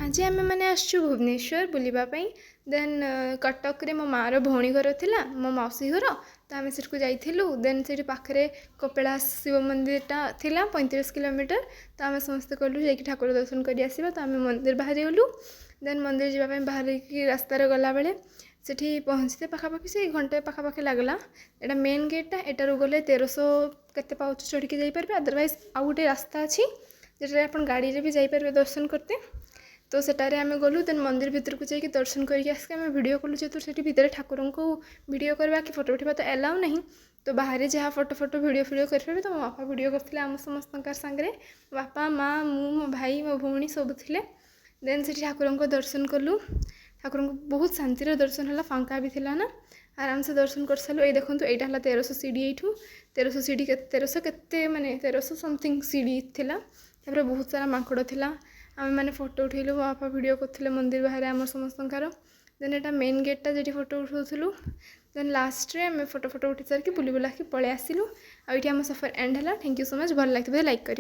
आज आम मैंने आसचु भुवनेश्वर बुलापी देन कटक रे मो मार भौणी घर थिला मो मौसी घर तो आम से जाइलु देन से पाखे कपिलास शिव मंदिरटा थिला 35 किलोमीटर तो आम समस्ते कहलु जा ठाकुर दर्शन कर आसवा तो आम मंदिर बाहरी गलु देन मंदिर जावाई बाहर रास्तार गला बेले सेठी पहुँचते पाखापाखि से घंटे पाखापाखि लगला एटा मेन गेटा एटारू गले 1300 केते पाउच चढ़ी जापर अदरवाइज आउ गोटे रास्ता अच्छी जोटा आप गाड़ी रे भी जापर दर्शन करते तो सेटारे आम गलु देन मंदिर भितर को जाकि दर्शन करके आसिक आम भिड कलु जेहतु से भितर ठाकुर को भिड करवा कि फोटो उठा तो एलाउ नहीं तो बाहर जहाँ फोटो भिडियो करेंगे तो मो बापा भिड करते आम समस्त सांगे बापा माँ मो भाई मो भौणी सब थे देन से ठाकुर को दर्शन कलु ठाकुर को बहुत शांतिर दर्शन है फांका भी थिला ना आराम से दर्शन कर सारू ये देखो यहाँ है 1300 सीढ़ी यू 1300 सीढ़ी 1300 के माने 1300 समथिंग सीढ़ी थिला तापर बहुत सारा माकड़ थिला आम मैंने फोटो उठेलु मो बापा भिड करते मंदिर बाहर आम समस्त देन यहाँ मेन गेटा जी फोटो उठाऊलु देन लास्ट रे आम फोटो उठी सारिकी बुला के पलि आसिलु आम सफर एंड है। थैंक यू सो मच भल लगे लाइक करेंगे।